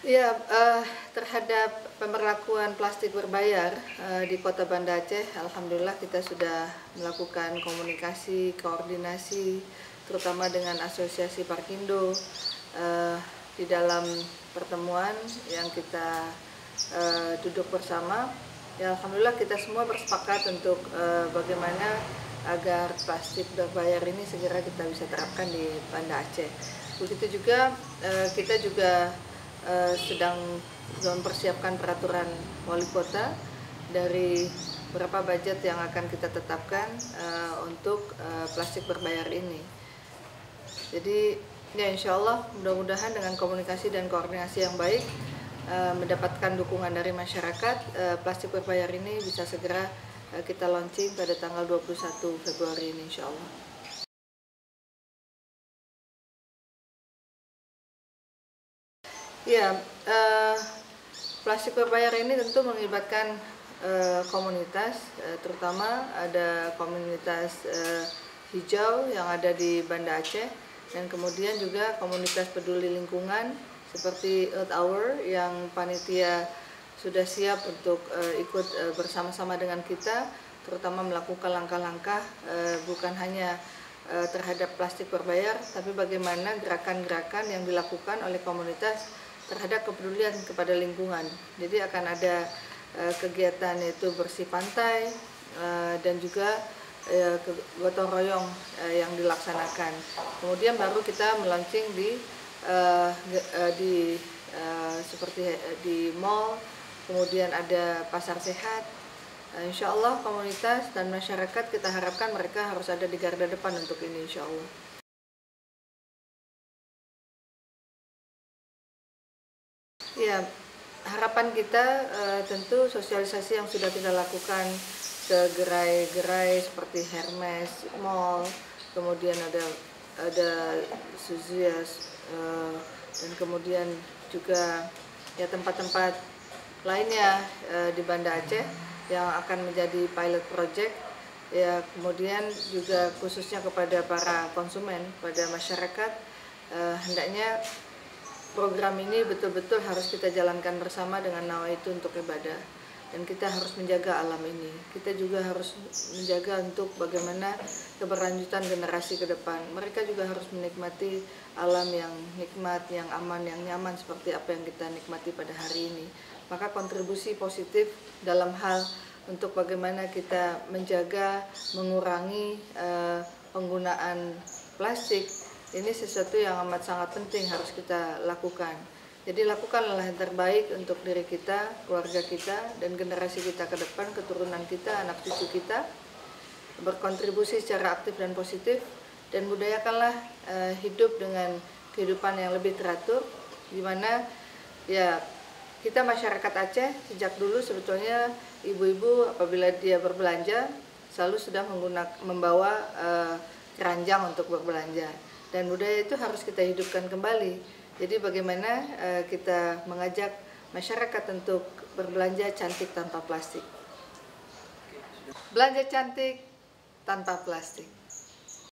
Ya, terhadap pemberlakuan plastik berbayar di Kota Banda Aceh, alhamdulillah kita sudah melakukan komunikasi, koordinasi, terutama dengan Asosiasi Parkindo di dalam pertemuan yang kita duduk bersama. Ya, alhamdulillah kita semua bersepakat untuk bagaimana agar plastik berbayar ini segera kita bisa terapkan di Banda Aceh. Begitu juga kita juga sedang mempersiapkan peraturan wali kota dari berapa budget yang akan kita tetapkan untuk plastik berbayar ini. Jadi ya insya Allah mudah-mudahan dengan komunikasi dan koordinasi yang baik mendapatkan dukungan dari masyarakat, plastik berbayar ini bisa segera kita launching pada tanggal 21 Februari ini insya Allah. Ya, plastik berbayar ini tentu melibatkan komunitas, terutama ada komunitas hijau yang ada di Banda Aceh, dan kemudian juga komunitas peduli lingkungan seperti Earth Hour yang panitia sudah siap untuk ikut bersama-sama dengan kita, terutama melakukan langkah-langkah bukan hanya terhadap plastik berbayar, tapi bagaimana gerakan-gerakan yang dilakukan oleh komunitas terhadap kepedulian kepada lingkungan. Jadi akan ada kegiatan yaitu bersih pantai dan juga gotong royong yang dilaksanakan. Kemudian baru kita melaunching seperti di mall, kemudian ada pasar sehat. Insya Allah komunitas dan masyarakat kita harapkan mereka harus ada di garda depan untuk ini insya Allah. Ya, harapan kita tentu sosialisasi yang sudah kita lakukan ke gerai-gerai seperti Hermes, Mall, kemudian ada Suzias, dan kemudian juga ya tempat-tempat lainnya di Banda Aceh yang akan menjadi pilot project, ya kemudian juga khususnya kepada para konsumen, pada masyarakat, hendaknya program ini betul-betul harus kita jalankan bersama dengan nawaitu untuk ibadah, dan kita harus menjaga alam ini. Kita juga harus menjaga untuk bagaimana keberlanjutan generasi ke depan. Mereka juga harus menikmati alam yang nikmat, yang aman, yang nyaman seperti apa yang kita nikmati pada hari ini. Maka kontribusi positif dalam hal untuk bagaimana kita menjaga, mengurangi penggunaan plastik, ini sesuatu yang amat sangat penting harus kita lakukan. Jadi lakukanlah yang terbaik untuk diri kita, keluarga kita, dan generasi kita ke depan, keturunan kita, anak cucu kita, berkontribusi secara aktif dan positif, dan budayakanlah hidup dengan kehidupan yang lebih teratur, di mana ya kita masyarakat Aceh sejak dulu sebetulnya ibu-ibu apabila dia berbelanja selalu sudah membawa keranjang untuk berbelanja, dan budaya itu harus kita hidupkan kembali. Jadi bagaimana kita mengajak masyarakat untuk berbelanja cantik tanpa plastik. Belanja cantik tanpa plastik.